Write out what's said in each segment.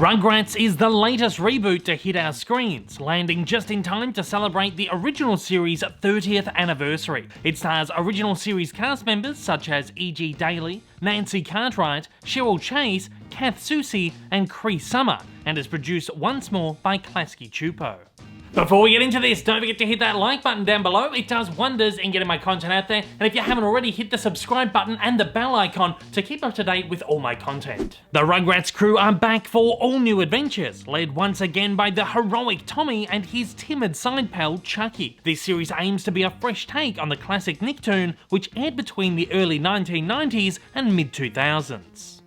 Rugrats is the latest reboot to hit our screens, landing just in time to celebrate the original series' 30th anniversary. It stars original series cast members such as E.G. Daily, Nancy Cartwright, Cheryl Chase, Kath Soucie, and Cree Summer, and is produced once more by Klasky Csupo. Before we get into this, don't forget to hit that like button down below. It does wonders in getting my content out there. And if you haven't already, hit the subscribe button and the bell icon to keep up to date with all my content. The Rugrats crew are back for all new adventures, led once again by the heroic Tommy and his timid side pal Chuckie. This series aims to be a fresh take on the classic Nicktoon, which aired between the early 1990s and mid-2000s.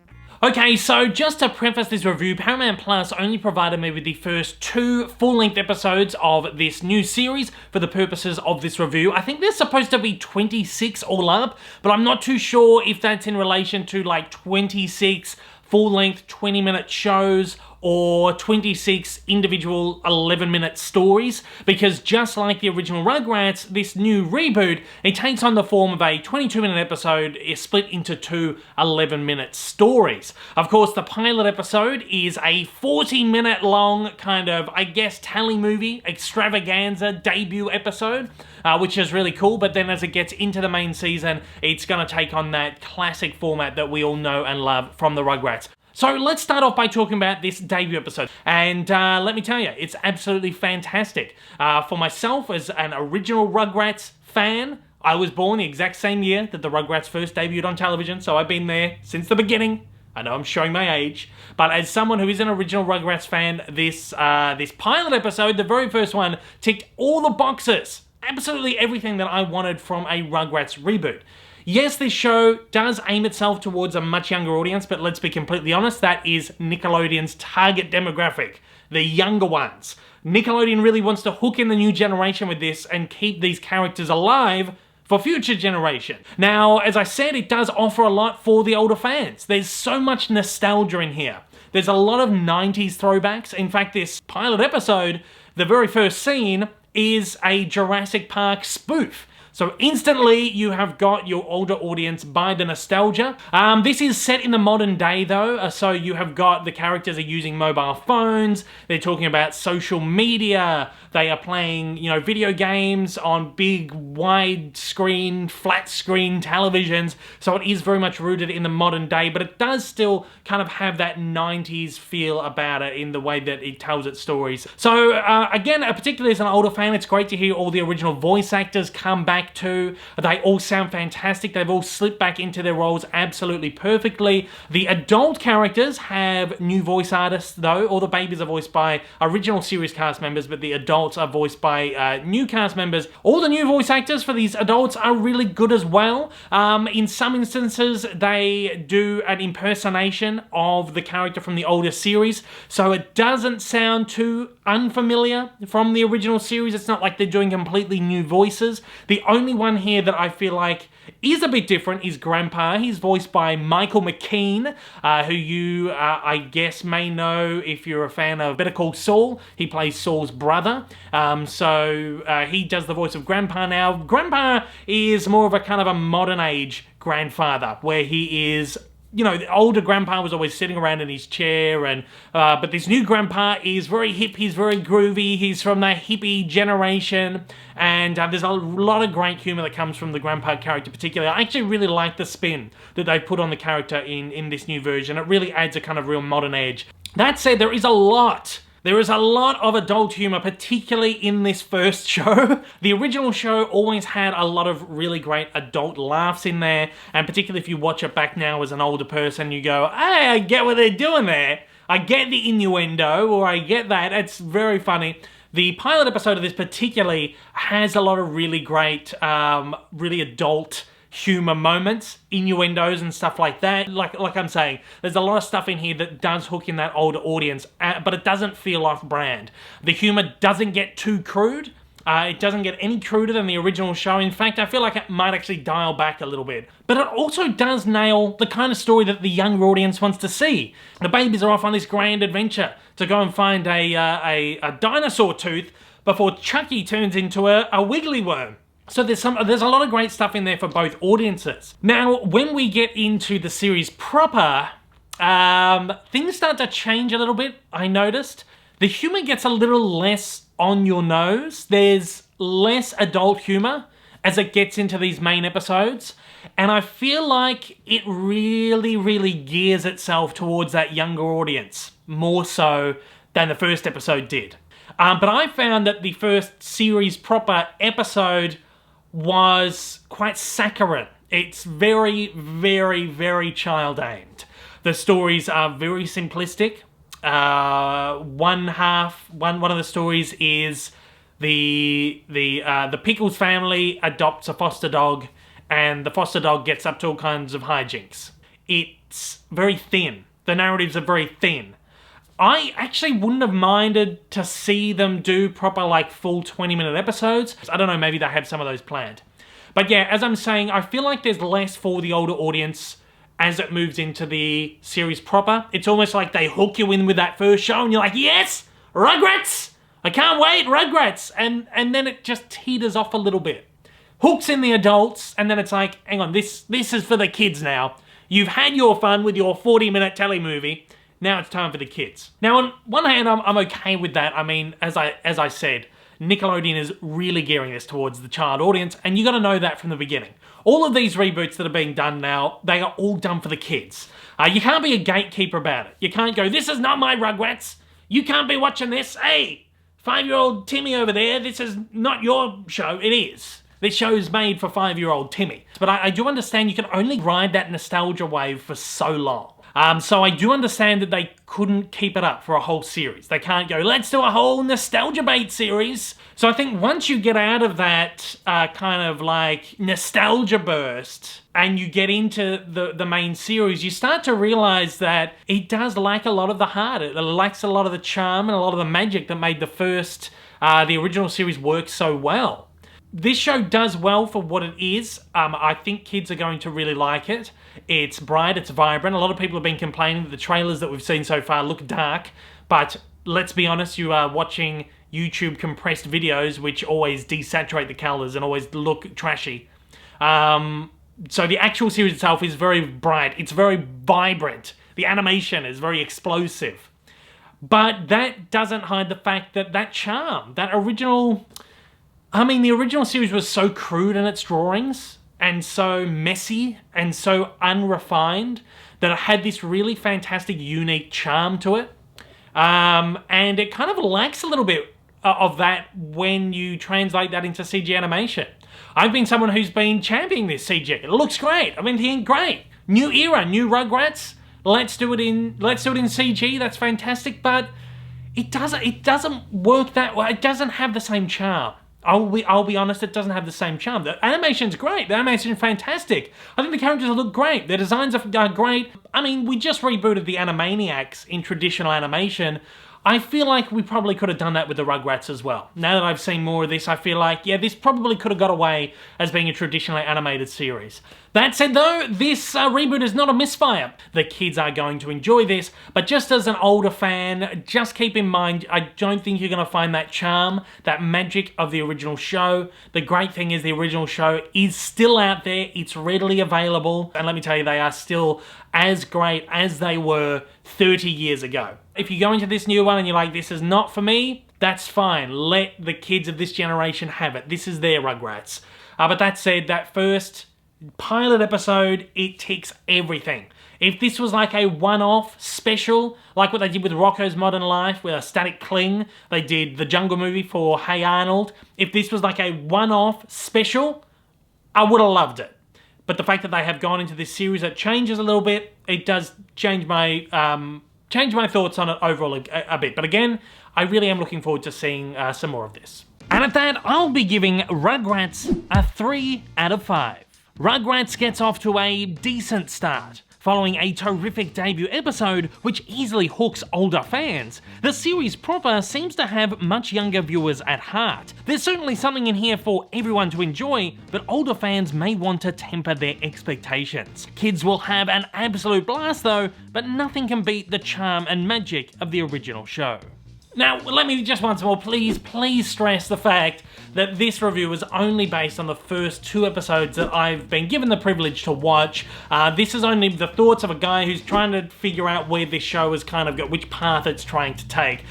Okay, so just to preface this review, Paramount Plus only provided me with the first 2 full-length episodes of this new series for the purposes of this review. I think there's supposed to be 26 all up, but I'm not too sure if that's in relation to like 26 full-length 20-minute shows or 26 individual 11-minute stories, because just like the original Rugrats, this new reboot, it takes on the form of a 22-minute episode is split into 2 11-minute stories. Of course, the pilot episode is a 40-minute long kind of, I guess, tally movie extravaganza debut episode, which is really cool, but then as it gets into the main season, it's going to take on that classic format that we all know and love from the Rugrats. So let's start off by talking about this debut episode, and let me tell you, it's absolutely fantastic. For myself, as an original Rugrats fan, I was born the exact same year that the Rugrats first debuted on television, so I've been there since the beginning. I know I'm showing my age, but as someone who is an original Rugrats fan, this pilot episode, the very first one, ticked all the boxes. Absolutely everything that I wanted from a Rugrats reboot. Yes, this show does aim itself towards a much younger audience, but let's be completely honest, that is Nickelodeon's target demographic, the younger ones. Nickelodeon really wants to hook in the new generation with this and keep these characters alive for future generation. Now, as I said, it does offer a lot for the older fans. There's so much nostalgia in here. There's a lot of 90s throwbacks. In fact, this pilot episode, the very first scene, is a Jurassic Park spoof. So instantly, you have got your older audience by the nostalgia. This is set in the modern day though, so you have got the characters are using mobile phones, they're talking about social media, they are playing, you know, video games on big, wide screen, flat screen televisions, so it is very much rooted in the modern day, but it does still kind of have that 90s feel about it in the way that it tells its stories. So again, particularly as an older fan, it's great to hear all the original voice actors come back too. They all sound fantastic. They've all slipped back into their roles absolutely perfectly. The adult characters have new voice artists though. All the babies are voiced by original series cast members, but the adults are voiced by new cast members. All the new voice actors for these adults are really good as well. In some instances, they do an impersonation of the character from the older series, so it doesn't sound too unfamiliar from the original series. It's not like they're doing completely new voices. The only one here that I feel like is a bit different is Grandpa. He's voiced by Michael McKean, who you, I guess, may know if you're a fan of Better Call Saul. He plays Saul's brother. So he does the voice of Grandpa now. Grandpa is more of a kind of a modern age grandfather, where he is, you know, the older Grandpa was always sitting around in his chair, and but this new Grandpa is very hip, he's very groovy, he's from the hippie generation, and there's a lot of great humour that comes from the Grandpa character particularly. I actually really like the spin that they put on the character in this new version. It really adds a kind of real modern edge. That said, there is a lot of adult humor, particularly in this first show. The original show always had a lot of really great adult laughs in there, and particularly if you watch it back now as an older person, you go, hey, I get what they're doing there. I get the innuendo, or I get that. It's very funny. The pilot episode of this particularly has a lot of really great, really adult humor moments, innuendos and stuff like that. Like I'm saying, there's a lot of stuff in here that does hook in that older audience, but it doesn't feel off-brand. The humor doesn't get too crude. It doesn't get any cruder than the original show. In fact, I feel like it might actually dial back a little bit. But it also does nail the kind of story that the younger audience wants to see. The babies are off on this grand adventure to go and find a dinosaur tooth before Chuckie turns into a wiggly worm. So there's a lot of great stuff in there for both audiences. Now, when we get into the series proper, things start to change a little bit, I noticed. The humor gets a little less on your nose. There's less adult humor as it gets into these main episodes. And I feel like it really, really gears itself towards that younger audience, more so than the first episode did. But I found that the first series proper episode was quite saccharine. It's very, very, very child-aimed. The stories are very simplistic. One of the stories is the Pickles family adopts a foster dog, and the foster dog gets up to all kinds of hijinks. It's very thin. The narratives are very thin. I actually wouldn't have minded to see them do proper, like, full 20-minute episodes. I don't know, maybe they have some of those planned. But yeah, as I'm saying, I feel like there's less for the older audience as it moves into the series proper. It's almost like they hook you in with that first show and you're like, yes, Rugrats! I can't wait, Rugrats! And then it just teeters off a little bit. Hooks in the adults, and then it's like, hang on, this is for the kids now. You've had your fun with your 40-minute telly movie. Now it's time for the kids. Now, on one hand, I'm okay with that. I mean, as I said, Nickelodeon is really gearing this towards the child audience, and you got to know that from the beginning. All of these reboots that are being done now, they are all done for the kids. You can't be a gatekeeper about it. You can't go, this is not my Rugrats. You can't be watching this. Hey, 5-year-old Timmy over there, this is not your show. It is. This show's made for 5-year-old Timmy. But I do understand you can only ride that nostalgia wave for so long. So I do understand that they couldn't keep it up for a whole series. They can't go, let's do a whole nostalgia bait series. So I think once you get out of that kind of like nostalgia burst and you get into the main series, you start to realize that it does lack a lot of the heart. It lacks a lot of the charm and a lot of the magic that made the original series work so well. This show does well for what it is. I think kids are going to really like it. It's bright, it's vibrant. A lot of people have been complaining that the trailers that we've seen so far look dark, but let's be honest, you are watching YouTube compressed videos which always desaturate the colours and always look trashy. So the actual series itself is very bright, it's very vibrant. The animation is very explosive. But that doesn't hide the fact that that charm, that original... I mean, the original series was so crude in its drawings and so messy and so unrefined that it had this really fantastic, unique charm to it. And it kind of lacks a little bit of that when you translate that into CG animation. I've been someone who's been championing this CG. It looks great. I've been thinking, great. New era, new Rugrats. Let's do it in CG. That's fantastic. But it doesn't work that way. It doesn't have the same charm. I'll be honest, it doesn't have the same charm. The animation's great. The animation's fantastic. I think the characters look great. The designs are great. I mean, we just rebooted the Animaniacs in traditional animation. I feel like we probably could have done that with the Rugrats as well. Now that I've seen more of this, I feel like, yeah, this probably could have got away as being a traditionally animated series. That said though, this reboot is not a misfire. The kids are going to enjoy this, but just as an older fan, just keep in mind, I don't think you're going to find that charm, that magic of the original show. The great thing is the original show is still out there, it's readily available, and let me tell you, they are still as great as they were 30 years ago. If you go into this new one and you're like, this is not for me, that's fine. Let the kids of this generation have it. This is their Rugrats. But that said, that first pilot episode, it ticks everything. If this was like a one-off special, like what they did with Rocko's Modern Life with a static cling, they did the Jungle movie for Hey Arnold. If this was like a one-off special, I would have loved it. But the fact that they have gone into this series that changes a little bit, it does change my thoughts on it overall a bit. But again, I really am looking forward to seeing some more of this. And at that, I'll be giving Rugrats a 3 out of 5. Rugrats gets off to a decent start. Following a terrific debut episode, which easily hooks older fans, the series proper seems to have much younger viewers at heart. There's certainly something in here for everyone to enjoy, but older fans may want to temper their expectations. Kids will have an absolute blast though, but nothing can beat the charm and magic of the original show. Now, let me just once more, please stress the fact that this review is only based on the first 2 episodes that I've been given the privilege to watch. This is only the thoughts of a guy who's trying to figure out where this show is kind of got, which path it's trying to take.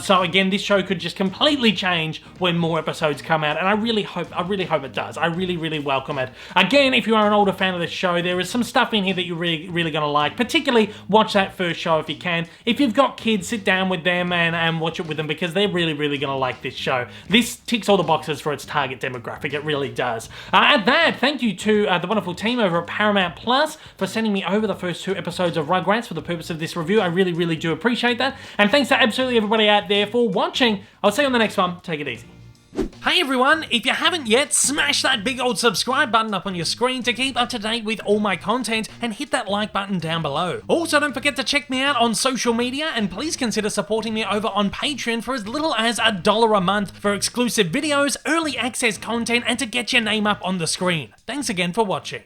So again, this show could just completely change when more episodes come out, and I really hope it does. I really welcome it. Again, if you are an older fan of the show, there is some stuff in here that you're really gonna like. Particularly, watch that first show if you can. If you've got kids, sit down with them and watch it with them, because they're really gonna like this show. This ticks all the boxes for its target demographic, it really does. At that, thank you to the wonderful team over at Paramount Plus for sending me over the first 2 episodes of Rugrats for the purpose of this review. I really do appreciate that. And thanks to absolutely everybody out there for watching. I'll see you on the next one. Take it easy. Hey everyone, if you haven't yet, smash that big old subscribe button up on your screen to keep up to date with all my content, and hit that like button down below. Also, don't forget to check me out on social media, and please consider supporting me over on Patreon for as little as $1 a month for exclusive videos, early access content, and to get your name up on the screen. Thanks again for watching.